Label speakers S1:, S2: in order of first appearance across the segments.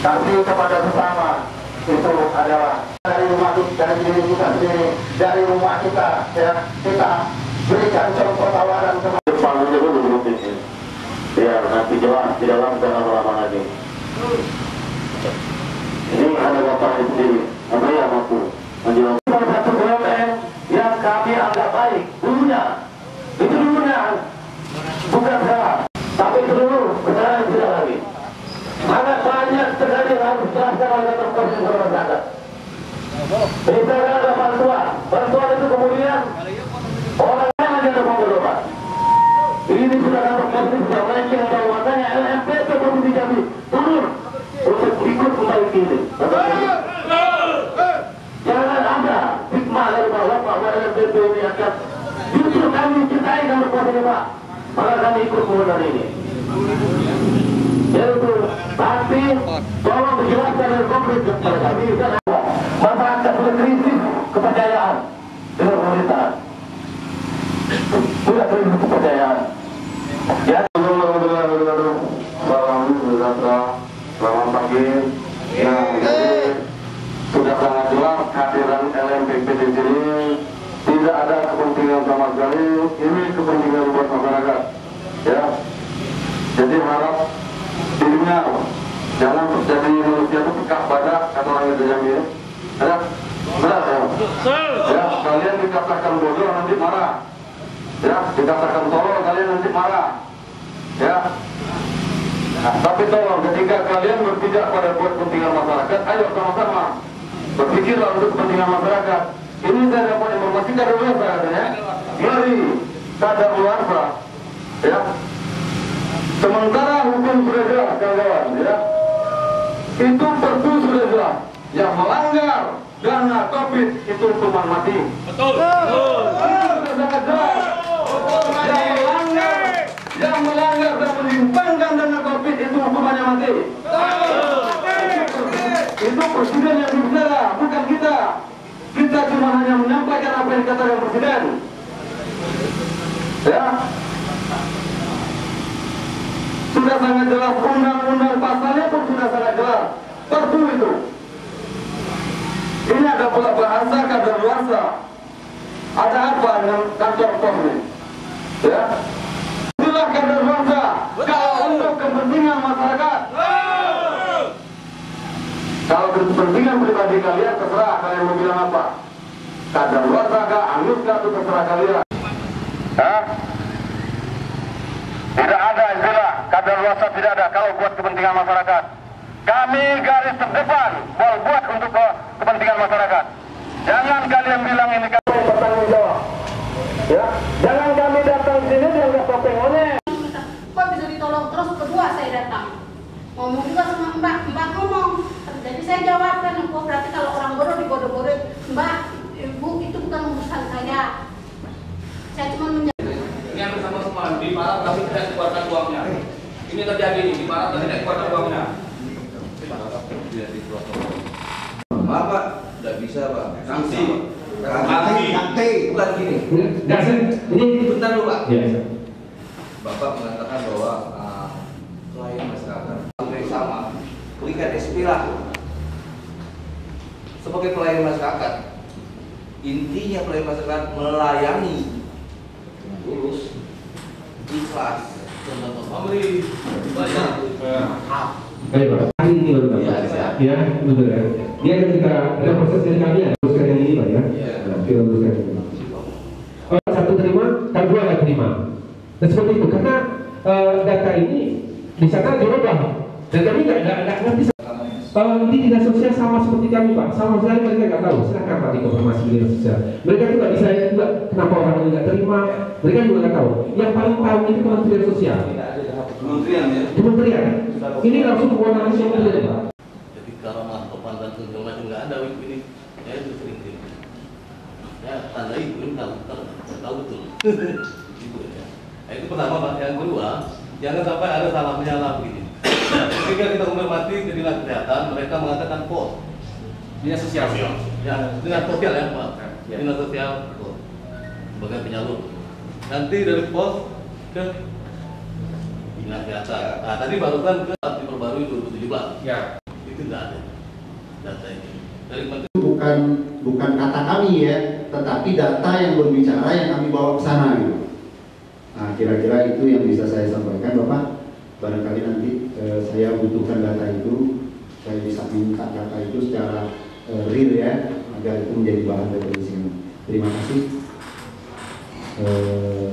S1: kasih kepada sesama itu adalah dari rumah kita, dari diri kita sendiri, dari rumah kita, ya, kita berikan contoh tawaran kepada depannya dulu ini, biar nanti jelas di dalam jangan lama lagi. Ini ada bapak sendiri, apa yang mampu menjelaskan salah satu BUMN yang kami anggap baik dulunya, itu dulunya bukan sekarang, tapi itu dulu, sekarang tidak lagi. Sangat banyak sekali yang harus dijelaskan oleh kantor masyarakat. Misalkan ada bantuan itu kemudian orang lain aja ada mau berobat. Ini sudah kantor positif yang ranking atau makanya LMP itu Provinsi Jambi turun untuk ikut membaiki ini. Jangan ada hikmah dari bawah bahwa LMP ini akan justru kami cintai kantor positif Pak, maka kami ikut mengenal ini. Yaitu tapi tolong dijelaskan dan konkret kepada kami dan masyarakat sudah krisis kepercayaan dengan pemerintahan, sudah krisis kepercayaan. Ya, selamat pagi. Ya, jadi sudah sangat jelas kehadiran LMPP di sini tidak ada kepentingan sama sekali. Ini kepentingan buat masyarakat. Ya, jadi harap dirinya jangan jadi manusia itu pekak badak kata orang itu yang ini. Ya, benar ya. Ya, kalian dikatakan bodoh nanti marah. Ya, dikatakan tolol kalian nanti marah. Ya. Nah, tapi tolong ketika kalian berpijak pada buat kepentingan masyarakat, ayo sama-sama berpikirlah untuk kepentingan masyarakat. Ini saya dapat informasi dari luar katanya. Mari kadar luar, ya. Sementara hukum sudah jelas, kawan-kawan, ya. Itu perpu sudah jelas. Yang melanggar dana COVID itu hukuman mati. Betul. Itu sudah sangat jelas. Yang melanggar dan menyimpangkan dana COVID itu hukumannya mati. Itu presiden yang bicara, bukan kita. Kita cuma hanya menyampaikan apa yang dikatakan presiden. Ya. Sudah sangat jelas, undang-undang pasalnya pun sudah sangat jelas. Perpu itu. Ini ada pula bahasa kadaluarsa. Ada apa dengan kantor pos ini? Ya. Itulah kadaluarsa. Kalau untuk kepentingan masyarakat. Kalau kepentingan pribadi kalian terserah kalian mau bilang apa. Kadaluarsa kah, angus kah, itu terserah kalian. Hah? Tidak ada istilah kadaluarsa, tidak ada kalau buat kepentingan masyarakat. Kami garis terdepan buat untuk kepentingan masyarakat. Jangan kalian bilang ini kami bertanggung jawab. Ya, jangan kami datang sini dengan topeng monyet.
S2: Kok bisa ditolong terus, kedua saya datang. Ngomong juga sama Mbak ngomong. Jadi saya jawabkan, kok berarti kalau orang bodoh dibodoh-bodoh. Mbak, Ibu itu bukan urusan saya. Saya cuma
S3: ini yang bersama semua di Barat tapi tidak dikeluarkan uangnya. Ini terjadi di Barat tapi tidak dikeluarkan uangnya.
S4: Maaf Pak, tidak bisa Pak.
S3: Sanksi.
S4: Sanksi. Bukan gini. Ini bentar dulu Pak. Ya. Bapak mengatakan bahwa klien masyarakat sama berikan SP lah. Sebagai pelayan masyarakat, intinya pelayan masyarakat melayani lulus, ikhlas, memberi banyak.
S5: Baik Pak, hari ini baru dapat. Ya, betul ya. Dia ketika ada proses dari kami ada teruskan yang ini Pak ya. Kita teruskan ini. Kalau satu terima, kalau dua nggak terima. Dan seperti itu karena data ini di sana dirubah dan kami nggak ngerti. Kalau di dinas sosial sama seperti kami Pak, sama sekali mereka nggak tahu. Silakan Pak dikonfirmasi di dinas sosial. Mereka juga nggak bisa juga kenapa orang ini nggak terima. Mereka juga nggak tahu. Yang paling tahu itu Kementerian Sosial.
S4: Kementerian ya.
S5: Kementerian. Ini langsung kewenangan Kementerian Pak.
S6: Jadi kalau masukan dan segala macam nggak ada ini, ya itu sering. Ya tanda ibu ini tahu betul. Ibu ya. Nah, itu pertama Pak. Yang kedua, jangan sampai ada salah menyalah begini. Ketika kita menghormati ke dinas kesehatan, mereka mengatakan pos.
S3: Dinas sosial.
S6: Ya, dinas sosial ya Pak. Dinas sosial sebagai penyalur. Nanti dari pos ke dinas kesehatan. Nah tadi barusan ke diperbarui 2017.
S3: Ya.
S6: Itu
S7: bukan kata kami ya, tetapi data yang berbicara yang kami bawa ke sana gitu. Nah, kira-kira itu yang bisa saya sampaikan Bapak. Barangkali nanti saya butuhkan data itu, saya bisa minta data itu secara real ya, agar itu menjadi bahan referensi. Terima kasih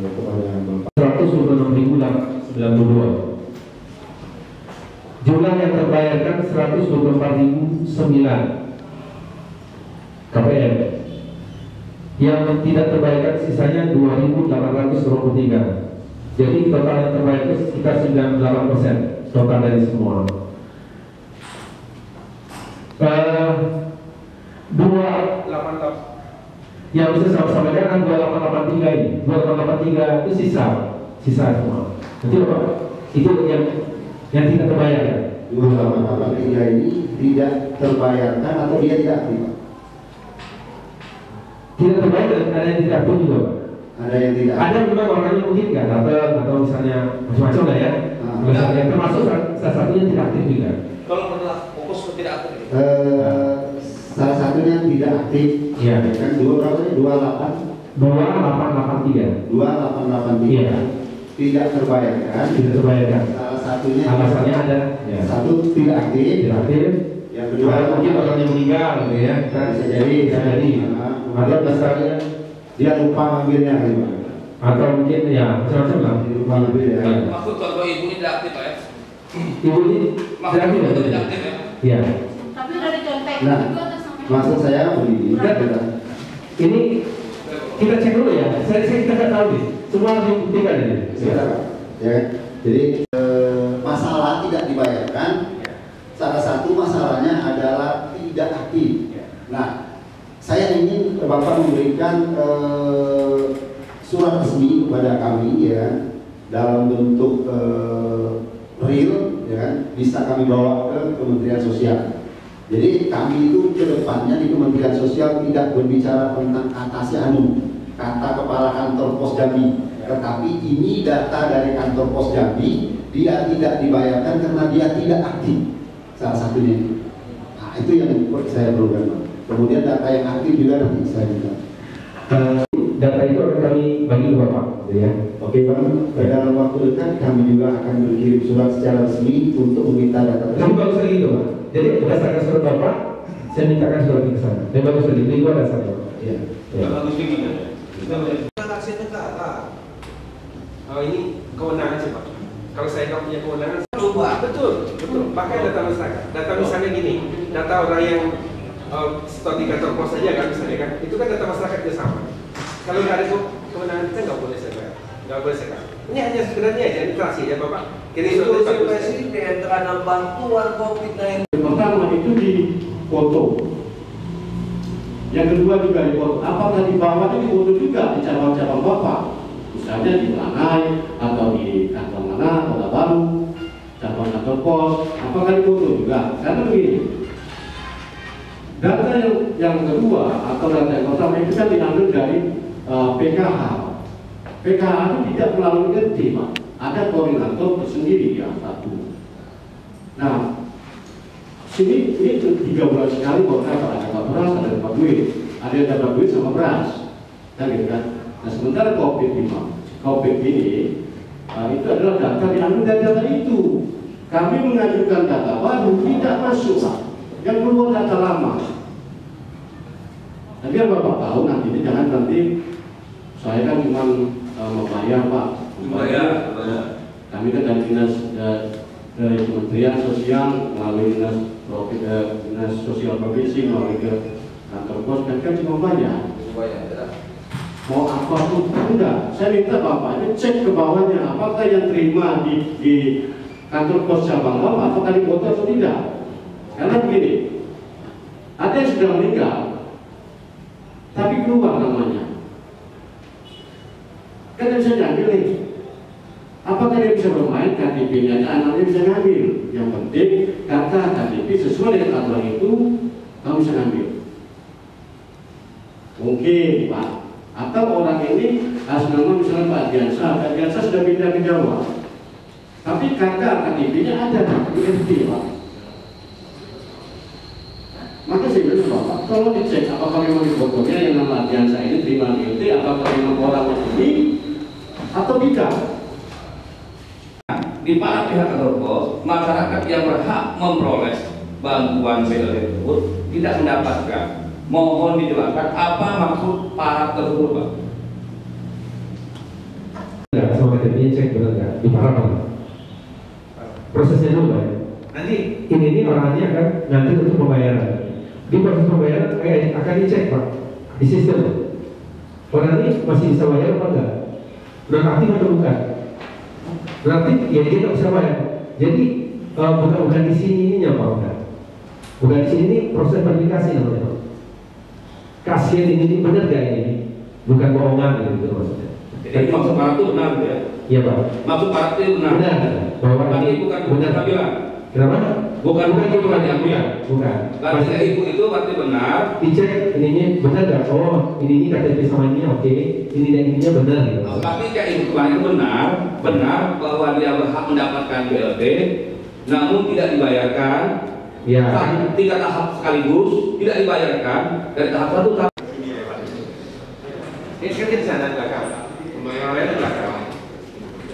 S7: kepada Bapak. 126.092.
S5: Jumlah yang terbayarkan 124.009 KPM. Yang tidak terbayarkan sisanya 2.823. Jadi total yang terbayar itu sekitar 98% total dari semua. 28 yang bisa saya sampaikan 2883 ini. 2883 itu sisa semua. Jadi apa? Itu yang tidak terbayarkan.
S7: 2883 ini tidak terbayarkan atau dia tidak aktif?
S5: Tidak terbayarkan, ada yang tidak aktif juga, Pak.
S7: Ada yang tidak.
S5: Ada memang orangnya mungkin nggak datang atau misalnya macam-macam lah ya. Misalnya termasuk salah satunya tidak aktif juga.
S3: Kalau pernah fokus ke tidak aktif.
S7: Salah satunya tidak aktif.
S5: Iya.
S7: Kan berapa nih?
S5: 2883.
S7: 2883.
S5: Iya.
S7: Tidak terbayarkan.
S5: Tidak terbayarkan.
S7: Salah satunya.
S5: Alasannya ada. Ya.
S7: Satu tidak aktif.
S5: Tidak aktif.
S7: Yang kedua
S5: mungkin orangnya meninggal gitu ya.
S7: Bisa jadi.
S5: Atau misalnya
S7: dia lupa ngambilnya gitu.
S5: Atau mungkin ya macam-macam lah.
S7: Lupa ngambil ya.
S3: Maksud contoh ibu ini tidak aktif Pak ya?
S5: Ibu ini tidak aktif ya?
S3: Tidak aktif ya?
S5: Iya.
S2: Tapi udah dicontek
S7: Nah,
S2: juga kan sampai.
S7: maksud saya begini.
S5: Ini kita cek dulu ya. Saya kita nggak tahu nih. Semua harus dibuktikan ini.
S7: Ya, jadi masalah tidak dibayarkan. Salah satu masalahnya adalah tidak aktif. Nah, saya ingin Bapak memberikan surat resmi kepada kami ya, dalam bentuk real ya, bisa kami bawa ke Kementerian Sosial. Jadi kami itu ke depannya di Kementerian Sosial tidak berbicara tentang atasnya kata kepala kantor pos Jambi, tetapi ini data dari kantor pos Jambi, dia tidak dibayarkan karena dia tidak aktif. Salah satunya. Nah, itu yang saya perlukan. Kemudian data yang aktif juga nanti saya minta.
S5: Data itu akan kami bagi ke Bapak, ya.
S7: Oke Bang, dalam waktu dekat kami juga akan berkirim surat secara resmi untuk meminta data.
S5: Tapi bagus lagi itu, Pak. Jadi berdasarkan surat Bapak, saya mintakan surat ke sana. Dan bagus lagi, itu ada dasarnya. Iya. Ya.
S3: Bagus lagi kan?
S5: Aksi negara. Oh ini kewenangan sih Pak. Kalau saya nggak punya kewenangan, betul. Pakai data masyarakat. Data misalnya gini, data orang yang store di kantor pos saja kan misalnya kan, itu kan data masyarakat juga sama. Kalau nggak ada kewenangan kita nggak boleh saya nggak boleh saya. Ini hanya sebenarnya aja literasi ya Bapak.
S4: Itu presiden terhadap bantuan COVID-19.
S8: Pertama itu di foto. Yang kedua juga di foto. Apakah di bawahnya di foto juga di cabang-cabang Bapak? Misalnya di Lanai atau di kantor mana, Kota Baru, cabang kantor pos, apakah di foto juga? Karena begini, data yang kedua atau data yang pertama itu kan diambil dari PKH. PKH itu tidak melalui RT, Pak. Ada koordinator tersendiri ya satu. Nah, sini ini 3 bulan sekali kalau ada beras, ada dapat duit, ada yang dapat duit sama beras, kan gitu kan. Nah sementara COVID ini itu adalah data diambil dari data itu. Kami mengajukan data baru tidak masuk, Pak. Yang keluar data lama. Tapi yang Bapak tahu nanti jangan nanti saya kan cuma membayar Pak.
S3: Membayar.
S8: Kami kan dari dinas dari Kementerian Sosial melalui dinas sosial provinsi melalui ke kantor pos kan cuma bayar. Mau apapun enggak, saya minta Bapak ini cek ke bawahnya apakah yang terima di kantor pos cabang Bapak apakah dipotong atau tidak. Karena begini, ada yang sudah meninggal tapi keluar namanya, kan dia bisa diambil nih. Apakah dia bisa bermain KTP-nya, anaknya bisa ngambil. Yang penting kata KTP sesuai dengan aturan itu kamu bisa ngambil. Mungkin Pak, atau orang ini atas nama misalnya Pak Diansa sudah pindah ke Jawa, tapi kakak KTP-nya ada di FT Pak. Maka saya bilang Bapak, tolong dicek apakah memang di fotonya yang nama Ardiansa ini terima BLT, apakah memang orang ini atau tidak.
S3: Di para pihak kantor pos, masyarakat yang berhak memperoleh bantuan BLT tersebut tidak mendapatkan. Mohon dijelaskan apa maksud para tersebut, Pak?
S5: Enggak, sama KTP cek benar nggak? Di para Pak. Prosesnya dulu Pak. Nanti ini orangnya kan nanti untuk pembayaran. Di proses pembayaran akan dicek Pak di sistem. Orang ini masih bisa bayar apa enggak? Berarti atau bukan? Berarti ya dia nggak bisa bayar. Jadi bukan di sini ininya Pak, bukan di sini ini proses verifikasi namanya Pak. Kasihan ini benar gak ini? Bukan bohongan gitu maksudnya.
S3: Jadi maksud para itu benar ya?
S5: Iya Pak.
S3: Maksud para itu benar.
S5: Benar. Bahwa
S3: Berarti
S5: ini
S3: bukan
S5: benar.
S3: Nabila.
S5: Kenapa?
S3: Bukan
S5: bukan
S3: diambil.
S5: Bukan.
S3: Berarti ibu itu berarti benar.
S5: Dicek ininya benar gak? Oh ini KTP sama ini oke. Ini dan ininya benar gitu.
S3: Tapi kayak ibu kemarin benar bahwa dia berhak mendapatkan BLT, namun tidak dibayarkan.
S5: Ya.
S3: Tiga tahap sekaligus tidak dibayarkan dari tahap satu tahap.
S5: Ini kan di sana belakang. Pembayaran lain di belakang.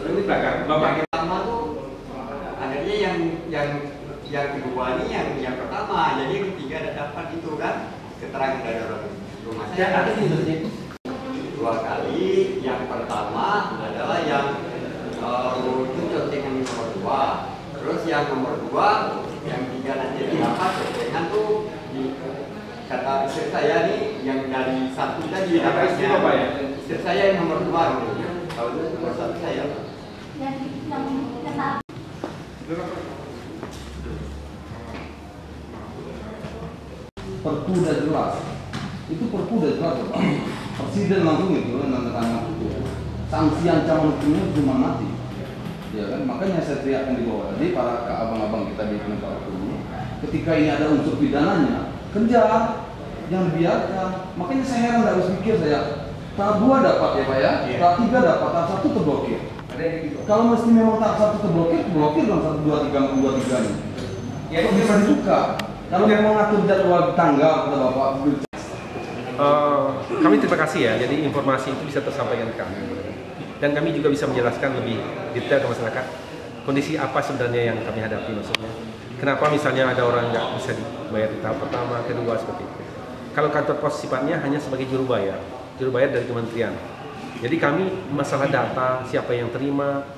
S5: Ini belakang. Bapak
S9: pertama tuh akhirnya yang kedua ini yang pertama, jadi yang ketiga ada dapat itu kan keterangan dari orang rumah saya.
S5: Ya, ada di sini.
S9: Dua kali, yang pertama adalah yang itu contengan nomor 2, terus yang nomor 2, yang 3 nanti dapat contengan tuh di kata istri saya nih yang dari 1 tadi dapatnya.
S5: Apa ya?
S9: Istri saya yang nomor 2 kalau itu nomor 1 saya.
S4: Perpu udah jelas, itu perpu udah jelas Pak. Presiden langsung itu menandatangani itu. Sanksi ancaman hukumnya cuma mati. Ya kan, makanya saya teriakkan di bawah tadi para abang-abang kita di penegak hukum. Ketika ini ada unsur pidananya, kejar, jangan biarkan. Makanya saya heran nggak harus pikir saya. Tahap 2 dapat ya Pak ya, tahap 3 dapat, tahap 1 terblokir. Kalau mesti memang tahap 1 terblokir, blokir dong 1, 2, 3 nih. Ya itu bisa dibuka. Kalau memang ngatur jadwal tanggal kata Bapak.
S5: Kami terima kasih ya, jadi informasi itu bisa tersampaikan ke kami. Dan kami juga bisa menjelaskan lebih detail ke masyarakat kondisi apa sebenarnya yang kami hadapi maksudnya. Kenapa misalnya ada orang nggak bisa dibayar di tahap pertama, kedua seperti itu. Kalau kantor pos sifatnya hanya sebagai juru bayar dari kementerian. Jadi kami masalah data, siapa yang terima,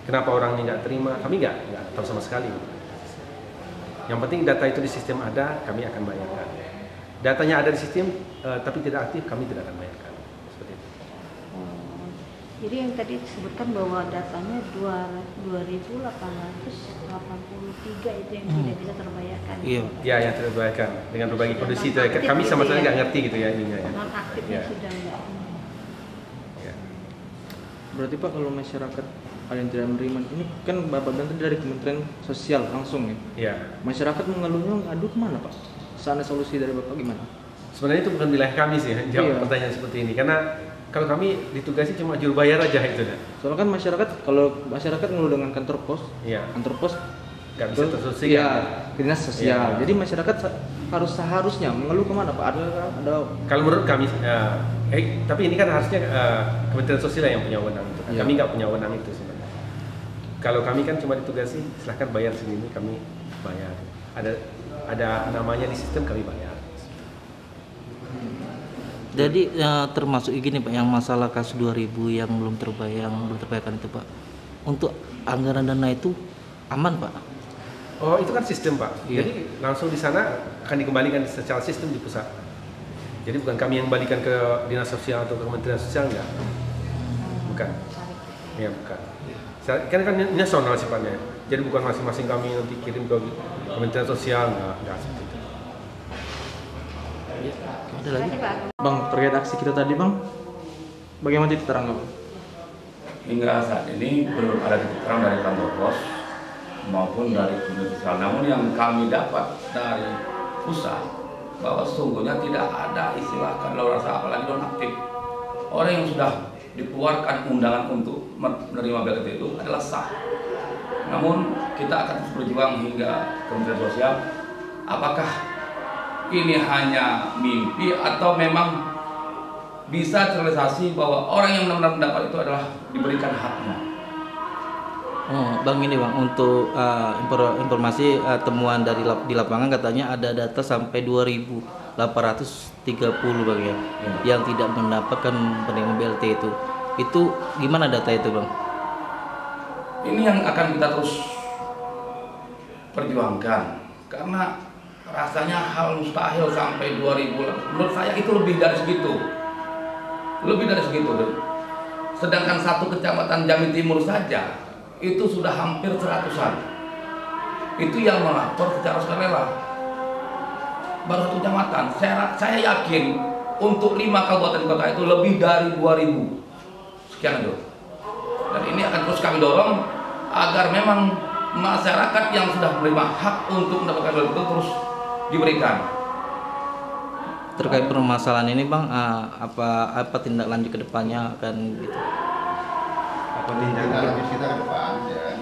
S5: kenapa orang ini nggak terima, kami nggak tahu sama sekali. Yang penting data itu di sistem ada, kami akan bayarkan. Datanya ada di sistem, tapi tidak aktif, kami tidak akan bayarkan. Seperti itu.
S2: Jadi yang tadi disebutkan bahwa datanya 2.883 itu yang tidak bisa terbayarkan.
S5: Iya, ya, yang tidak terbayarkan dengan berbagai kondisi. Kami sama sekali nggak ngerti gitu ya ininya. Ya.
S2: Non aktifnya sudah enggak.
S5: Ya.
S10: Berarti Pak kalau masyarakat ada yang tidak menerima, ini kan Bapak bilang tadi dari Kementerian Sosial langsung ya.
S5: Iya.
S10: Masyarakat mengeluhnya ngadu kemana Pak? Sana solusi dari Bapak gimana?
S5: Sebenarnya itu bukan wilayah kami sih jawab pertanyaan seperti ini, karena kalau kami ditugasi cuma juru bayar aja itu.
S10: Soalnya kan kalau masyarakat ngeluh dengan kantor pos, kantor pos
S5: nggak bisa terselesaikan.
S10: Iya, dinas sosial. Jadi masyarakat seharusnya mengeluh kemana Pak? Ada.
S5: Kalau menurut kami, tapi ini kan harusnya Kementerian Sosial yang punya wewenang itu. Kami nggak punya wewenang itu sebenarnya. Kalau kami kan cuma ditugasi, silahkan bayar segini, kami bayar. Ada namanya di sistem, kami bayar.
S11: Jadi termasuk gini Pak, yang masalah kasus 2000 yang belum terbayarkan itu Pak. Untuk anggaran dana itu aman Pak?
S5: Oh itu kan sistem Pak.
S11: Iya.
S5: Jadi langsung di sana akan dikembalikan secara sistem di pusat. Jadi bukan kami yang kembalikan ke dinas sosial atau ke Kementerian Sosial enggak. Bukan. Ya bukan. Kan ini nasional sifatnya. Jadi bukan masing-masing kami nanti kirim ke Kementerian Sosial enggak seperti itu.
S11: Ada lagi?
S10: Bang, terkait aksi kita tadi Bang, bagaimana diterangkan?
S3: Hingga saat ini belum ada keterangan dari kantor pos maupun dari Kementerian Sosial. Namun yang kami dapat dari pusat bahwa sesungguhnya tidak ada istilah kadaluarsa apalagi non-aktif. Orang yang sudah dikeluarkan undangan untuk menerima BLT itu adalah sah. Namun kita akan berjuang hingga Kementerian Sosial apakah ini hanya mimpi atau memang bisa terrealisasi bahwa orang yang benar-benar mendapat itu adalah diberikan haknya.
S11: Oh, Bang, ini Bang, untuk informasi temuan dari di lapangan katanya ada data sampai 2.830 Bang ya, yang tidak mendapatkan penerimaan BLT itu. Itu gimana data itu Bang?
S3: Ini yang akan kita terus perjuangkan, karena rasanya hal mustahil sampai 2.000. Menurut saya itu lebih dari segitu. Sedangkan satu kecamatan Jambi Timur saja itu sudah hampir 100-an. Itu yang melapor secara sukarela. Baru satu kecamatan. Saya yakin untuk 5 kabupaten kota itu lebih dari 2.000 sekian itu. Dan ini akan terus kami dorong agar memang masyarakat yang sudah menerima hak untuk mendapatkan BLT itu terus diberikan.
S11: Terkait permasalahan ini Bang, apa tindak lanjut ke depannya akan gitu?
S7: Tindak lanjut kita ke depan ya,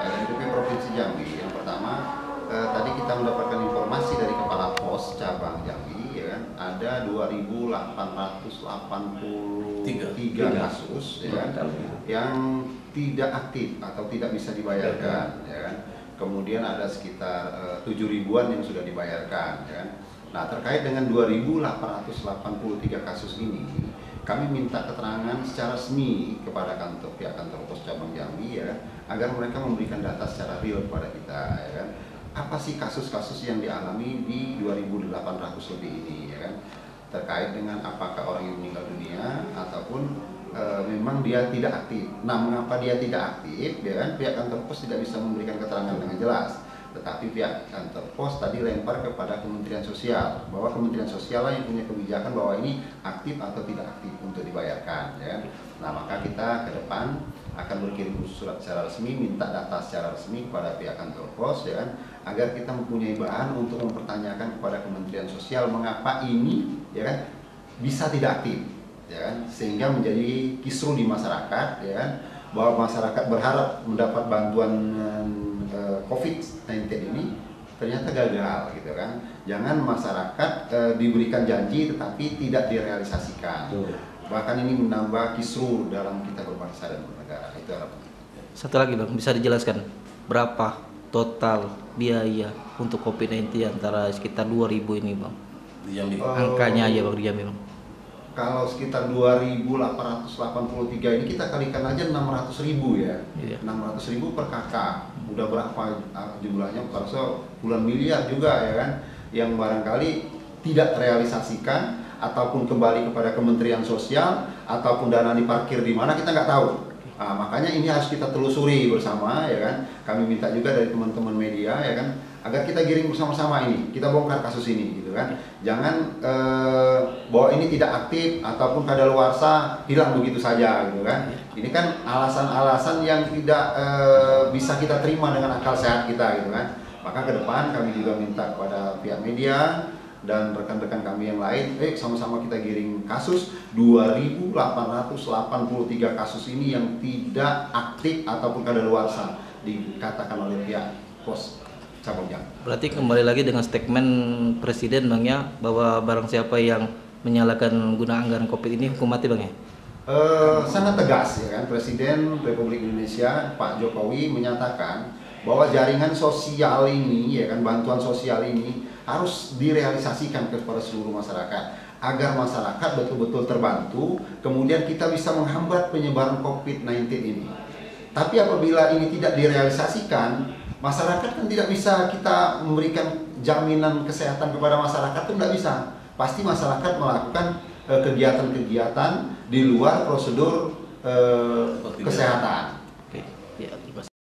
S7: LNPP Provinsi Jambi. Yang pertama, tadi kita mendapatkan informasi dari Kepala Pos Cabang Jambi ya kan, ada 2.883 kasus ya kan, yang tidak aktif atau tidak bisa dibayarkan ya kan. Kemudian ada sekitar 7.000-an yang sudah dibayarkan ya kan. Nah, terkait dengan 2.883 kasus ini, kami minta keterangan secara resmi kepada pihak kantor pos cabang Jambi ya, agar mereka memberikan data secara real kepada kita ya kan. Apa sih kasus-kasus yang dialami di 2.800 lebih ini ya kan, terkait dengan apakah orang yang meninggal dunia ataupun memang dia tidak aktif. Nah, mengapa dia tidak aktif ya kan, pihak kantor pos tidak bisa memberikan keterangan dengan jelas. Tetapi pihak kantor pos tadi lempar kepada Kementerian Sosial, bahwa Kementerian Sosial lah yang punya kebijakan bahwa ini aktif atau tidak aktif untuk dibayarkan ya. Nah, maka kita ke depan akan berkirim surat secara resmi, minta data secara resmi kepada pihak kantor pos ya kan, agar kita mempunyai bahan untuk mempertanyakan kepada Kementerian Sosial mengapa ini ya kan bisa tidak aktif ya kan, sehingga menjadi kisruh di masyarakat ya kan, bahwa masyarakat berharap mendapat bantuan COVID-19 ini ternyata gagal gitu kan. Jangan masyarakat diberikan janji tetapi tidak direalisasikan. Bahkan ini menambah kisruh dalam kita berbangsa dan bernegara. Itu harapan.
S11: Satu lagi Bang, bisa dijelaskan berapa total biaya untuk COVID-19 antara sekitar 2.000 ini Bang?
S6: Di Jambi.
S11: Angkanya aja Bang di Jambi Bang.
S7: Kalau sekitar 2.883 ini kita kalikan aja 600.000 ya. 600.000 per kakak. Udah berapa jumlahnya? Kalau puluhan miliar juga ya kan, yang barangkali tidak terrealisasikan ataupun kembali kepada Kementerian Sosial ataupun dana diparkir di mana kita nggak tahu. Nah, makanya ini harus kita telusuri bersama ya kan. Kami minta juga dari teman-teman media ya kan, agar kita giring bersama-sama ini, kita bongkar kasus ini gitu kan. Jangan bahwa ini tidak aktif ataupun kadaluarsa hilang begitu saja gitu kan. Ini kan alasan-alasan yang tidak bisa kita terima dengan akal sehat kita gitu kan. Maka ke depan kami juga minta kepada pihak media dan rekan-rekan kami yang lain, sama-sama kita giring kasus 2.883 kasus ini yang tidak aktif ataupun kadaluarsa dikatakan oleh pihak pos cabang Jambi.
S11: Berarti kembali lagi dengan statement Presiden Bang ya, bahwa barang siapa yang menyalahkan guna anggaran COVID ini hukum mati Bang ya?
S7: Sangat tegas ya kan, Presiden Republik Indonesia Pak Jokowi menyatakan bahwa jaringan sosial ini ya kan, bantuan sosial ini harus direalisasikan kepada seluruh masyarakat agar masyarakat betul-betul terbantu, kemudian kita bisa menghambat penyebaran COVID-19 ini. Tapi apabila ini tidak direalisasikan, masyarakat kan tidak bisa kita memberikan jaminan kesehatan kepada masyarakat, itu tidak bisa. Pasti masyarakat melakukan kegiatan-kegiatan di luar prosedur kesehatan.
S11: Oke. Ya,